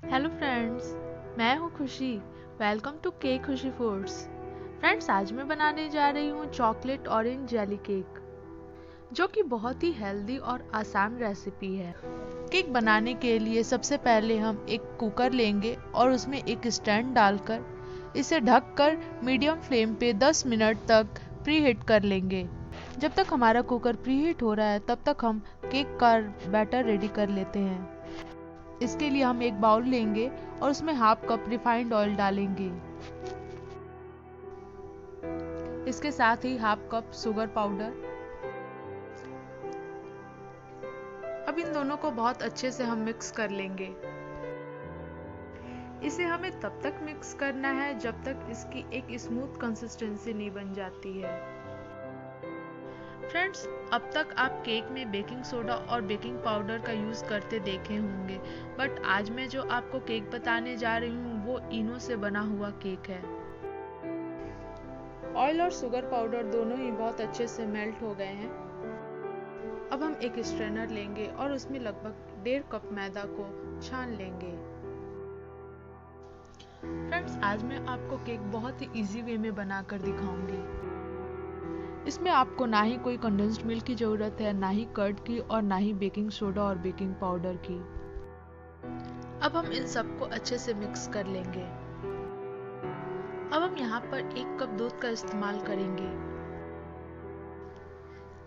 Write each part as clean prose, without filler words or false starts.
Hello friends, मैं हूँ खुशी। वेलकम टू केक खुशी फूड्स। फ्रेंड्स, आज मैं बनाने जा रही हूँ चॉकलेट ऑरेंज जेली केक, जो कि बहुत ही हेल्दी और आसान रेसिपी है। केक बनाने के लिए सबसे पहले हम एक कुकर लेंगे और उसमें एक स्टैंड डालकर इसे ढककर मीडियम फ्लेम पे 10 मिनट तक प्री हीट कर लेंगे। जब तक हमारा कुकर प्री हीट हो रहा है तब तक हम केक का बैटर रेडी कर लेते हैं। इसके लिए हम एक बाउल लेंगे और उसमें हाफ कप रिफाइंड ऑयल डालेंगे। इसके साथ ही हाफ कप शुगर पाउडर। अब इन दोनों को बहुत अच्छे से हम मिक्स कर लेंगे। इसे हमें तब तक मिक्स करना है जब तक इसकी एक स्मूथ कंसिस्टेंसी नहीं बन जाती है। फ्रेंड्स, अब तक आप केक में बेकिंग सोडा और बेकिंग पाउडर का यूज़ करते देखे होंगे, बट आज मैं जो आपको केक बताने जा रही हूँ वो इनो से बना हुआ केक है। ऑयल और शुगर पाउडर दोनों ही बहुत अच्छे से मेल्ट हो गए हैं। अब हम एक स्ट्रेनर लेंगे और उसमें लगभग 1.5 कप मैदा को छान लेंगे। फ्रेंड्स, आज मैं आपको केक बहुत ही इजी वे में बनाकर दिखाऊंगी। इसमें आपको ना ही कोई कंडेंस्ड मिल्क की ज़रूरत है, ना ही कर्ड की और ना ही बेकिंग सोडा और बेकिंग पाउडर की। अब हम इन सबको अच्छे से मिक्स कर लेंगे। अब हम यहाँ पर 1 कप दूध का इस्तेमाल करेंगे।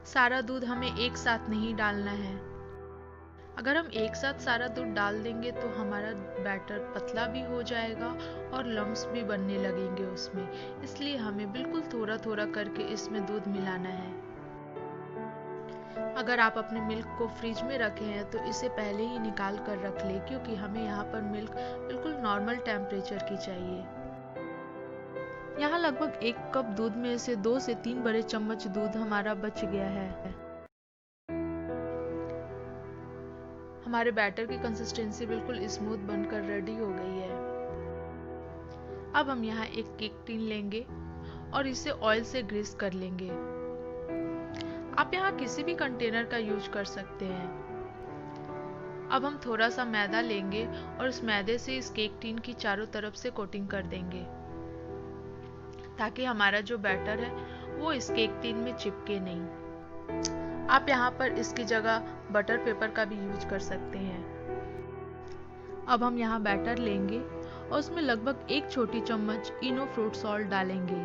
सारा दूध हमें एक साथ नहीं डालना है। अगर हम एक साथ सारा दूध डाल देंगे तो हमारा बैटर पतला भी हो जाएगा और लम्प्स भी बनने लगेंगे उसमें, इसलिए हमें बिल्कुल थोड़ा थोड़ा करके इसमें दूध मिलाना है। अगर आप अपने मिल्क को फ्रिज में रखे हैं तो इसे पहले ही निकाल कर रख ले, क्योंकि हमें यहाँ पर मिल्क बिल्कुल नॉर्मल टेम्परेचर की चाहिए। यहाँ लगभग 1 कप दूध में से 2 से 3 बड़े चम्मच दूध हमारा बच गया है। हमारे बैटर की कंसिस्टेंसी बिल्कुल स्मूथ बनकर रेडी हो गई है। अब हम यहाँ एक केक टिन लेंगे और इसे ऑयल से ग्रीस कर लेंगे। आप यहाँ किसी भी कंटेनर का यूज कर सकते हैं। अब हम थोड़ा सा मैदा लेंगे और इस मैदे से इस केक टिन की चारों तरफ से कोटिंग कर देंगे, ताकि हमारा जो बैटर है वो इस केक टिन में चिपके नहीं। आप यहाँ पर इसकी जगह बटर पेपर का भी यूज कर सकते हैं। अब हम यहाँ बैटर लेंगे और उसमें लगभग 1 छोटी चम्मच इनो फ्रूट सॉल्ट डालेंगे।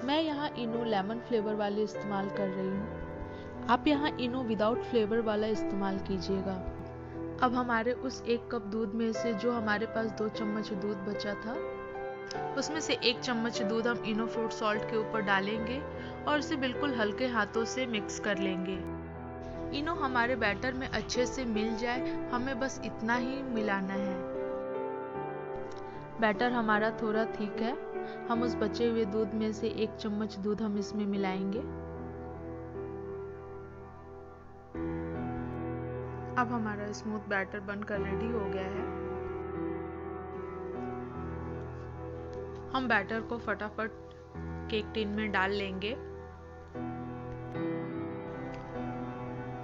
मैं यहाँ इनो लेमन फ्लेवर वाले इस्तेमाल कर रही हूँ। आप यहाँ इनो विदाउट फ्लेवर वाला इस्तेमाल कीजिएगा। अब हमारे उस 1 कप दूध में से जो हमारे पास 2 चम्मच दूध बचा था, उसमें से 1 चम्मच दूध हम इनो फ्रूट सॉल्ट के ऊपर डालेंगे और इसे बिल्कुल हल्के हाथों से मिक्स कर लेंगे। इनो हमारे बैटर में अच्छे से मिल जाए, हमें बस इतना ही मिलाना है। बैटर हमारा थोड़ा थिक है। हम उस बचे हुए दूध में से 1 चम्मच दूध हम इसमें मिलाएंगे। अब हमारा स्मूथ बैटर बनकर रेडी हो गया है। हम बैटर को फटाफट केक टिन में डाल लेंगे।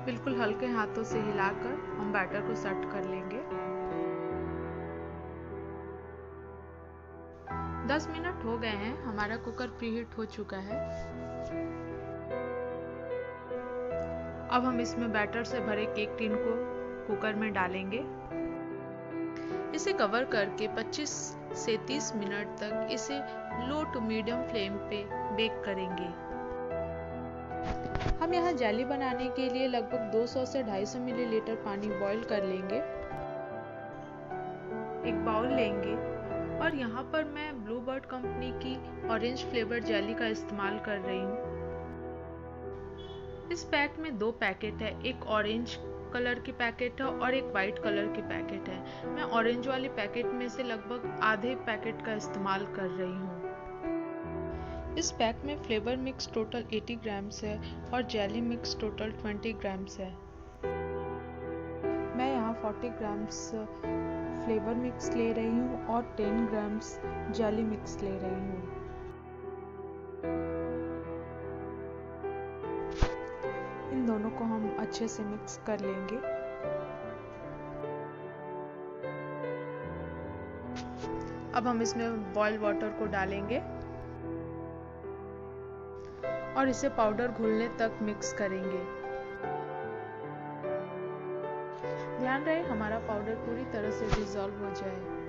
बिल्कुल हल्के हाथों से हिलाकर हम बैटर को सेट कर लेंगे। 10 मिनट हो गए हैं, हमारा कुकर प्रीहीट हो चुका है। अब हम इसमें बैटर से भरे केक टिन को कुकर में डालेंगे। इसे कवर करके 25 से 30 मिनट तक इसे लो टू मीडियम फ्लेम पे बेक करेंगे। हम यहाँ जेली बनाने के लिए लगभग 200 से 250 मिलीलीटर पानी बॉईल कर लेंगे। एक बाउल लेंगे और यहाँ पर मैं ब्लू बर्ड कंपनी की ऑरेंज फ्लेवर जेली का इस्तेमाल कर रही हूँ। इस पैक में 2 पैकेट है, एक ऑरेंज कलर की पैकेट है और एक वाइट कलर की पैकेट है। मैं ऑरेंज वाले पैकेट में से लगभग आधे पैकेट का इस्तेमाल कर रही हूँ। इस पैक में फ्लेवर मिक्स टोटल 80 ग्राम्स है और जेली मिक्स टोटल 20 ग्राम्स है। मैं यहाँ 40 ग्राम्स फ्लेवर मिक्स ले रही हूँ और 10 ग्राम्स जेली मिक्स ले रही हूँ। इन दोनों को हम अच्छे से मिक्स कर लेंगे। अब हम इसमें बॉइल्ड वाटर को डालेंगे और इसे पाउडर घुलने तक मिक्स करेंगे। ध्यान रहे हमारा पाउडर पूरी तरह से डिसॉल्व हो जाए।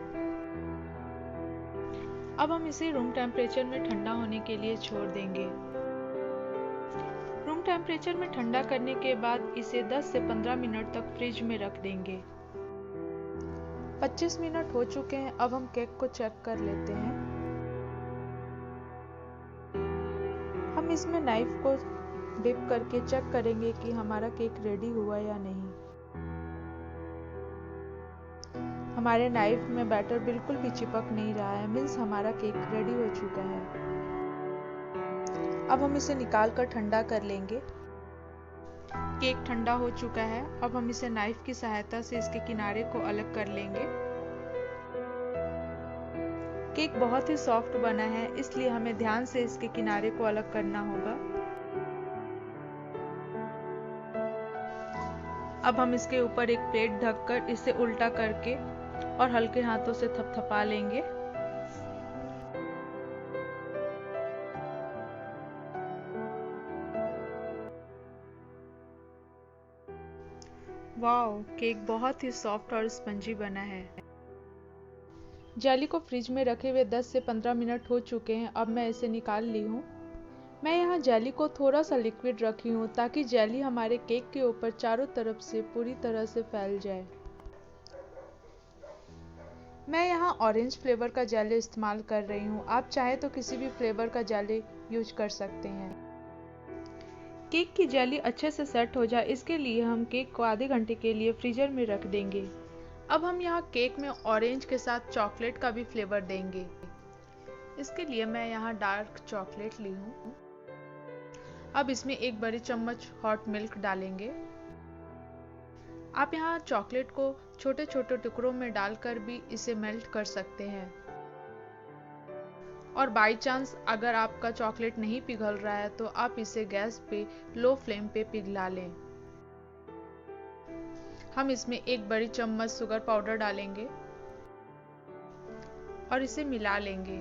अब हम इसे रूम टेम्परेचर में ठंडा होने के लिए छोड़ देंगे। रूम टेम्परेचर में ठंडा करने के बाद इसे 10 से 15 मिनट तक फ्रिज में रख देंगे। 25 मिनट हो चुके हैं। अब हम केक को चेक कर लेते हैं। हम इसमें नाइफ को डिप करके चेक करेंगे कि हमारा केक रेडी हुआ या नहीं। हमारे नाइफ में बैटर बिल्कुल भी चिपक नहीं रहा है, मीन्स हमारा केक रेडी हो चुका है। अब हम इसे निकाल कर ठंडा कर लेंगे। केक ठंडा हो चुका है। अब हम इसे नाइफ की सहायता से इसके किनारे को अलग कर लेंगे। केक बहुत ही सॉफ्ट बना है, इसलिए हमें ध्यान से इसके किनारे को अलग करना होगा। अब हम इसके ऊपर एक प्लेट ढककर इसे उल्टा करके और हल्के हाथों से थपथपा लेंगे। वाओ, केक बहुत ही सॉफ्ट और स्पंजी बना है। जेली को फ्रिज में रखे हुए 10 से 15 मिनट हो चुके हैं। अब मैं इसे निकाल ली हूँ। मैं यहाँ जेली को थोड़ा सा लिक्विड रखी हूँ ताकि जेली हमारे केक के ऊपर चारों तरफ से पूरी तरह से फैल जाए। मैं यहाँ ऑरेंज फ्लेवर का जेली इस्तेमाल कर रही हूँ। आप चाहे तो किसी भी फ्लेवर का जेली यूज कर सकते हैं। केक की जेली अच्छे से सेट हो जाए, इसके लिए हम केक को आधे घंटे के लिए फ्रीजर में रख देंगे। अब हम यहाँ केक में ऑरेंज के साथ चॉकलेट का भी फ्लेवर देंगे। इसके लिए मैं यहाँ डार्क चॉकलेट ली हूँ। अब इसमें एक बड़ी चम्मच हॉट मिल्क डालेंगे। आप यहाँ चॉकलेट को छोटे छोटे टुकड़ों में डालकर भी इसे मेल्ट कर सकते हैं। और बाई चांस अगर आपका चॉकलेट नहीं पिघल रहा है तो आप इसे गैस पे लो फ्लेम पे पिघला लें। हम इसमें एक बड़ी चम्मच शुगर पाउडर डालेंगे और इसे मिला लेंगे।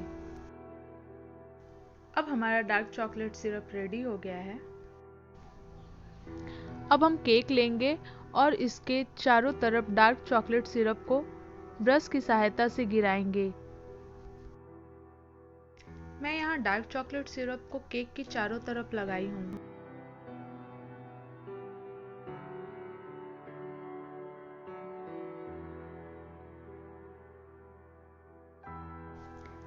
अब हमारा डार्क चॉकलेट सिरप रेडी हो गया है। अब हम केक लेंगे और इसके चारों तरफ डार्क चॉकलेट सिरप को ब्रश की सहायता से गिराएंगे। मैं यहाँ डार्क चॉकलेट सिरप को केक की चारों तरफ लगाई हूँ।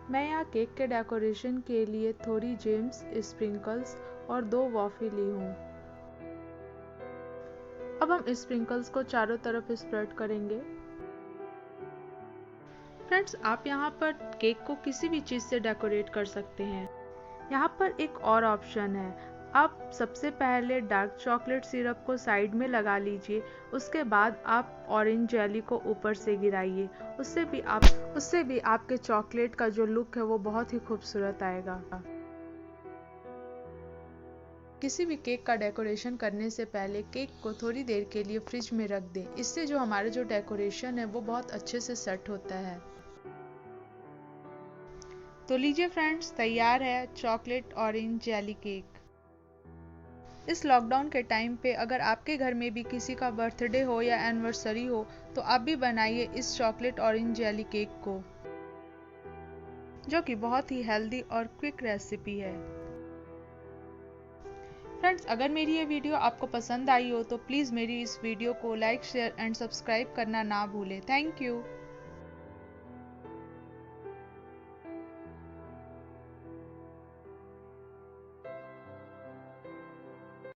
मैं यहाँ केक के डेकोरेशन के लिए थोड़ी जेम्स, स्प्रिंकल्स और 2 वॉफी ली हूँ। अब हम स्प्रिंकल्स को चारों तरफ स्प्रेड करेंगे। फ्रेंड्स, आप यहाँ पर केक को किसी भी चीज़ से डेकोरेट कर सकते हैं। यहाँ पर एक और ऑप्शन है। आप सबसे पहले डार्क चॉकलेट सिरप को साइड में लगा लीजिए, उसके बाद आप ऑरेंज जेली को ऊपर से गिराइए। उससे भी आपके चॉकलेट का जो लुक है वो बहुत ही खूबसूरत आएगा। किसी भी केक का डेकोरेशन करने से पहले केक को थोड़ी देर के लिए फ्रिज में रख दें। इससे जो हमारा जो डेकोरेशन है वो बहुत अच्छे से सेट होता है। तो लीजिए फ्रेंड्स, तैयार है चॉकलेट ऑरेंज जेली केक। इस लॉकडाउन के टाइम पे अगर आपके घर में भी किसी का बर्थडे हो या एनिवर्सरी हो तो आप भी बनाइए इस चॉकलेट ऑरेंज जेली केक को, जो कि बहुत ही हेल्दी और क्विक रेसिपी है। फ्रेंड्स, अगर मेरी ये वीडियो आपको पसंद आई हो तो प्लीज़ मेरी इस वीडियो को लाइक, शेयर एंड सब्सक्राइब करना ना भूलें। Thank you.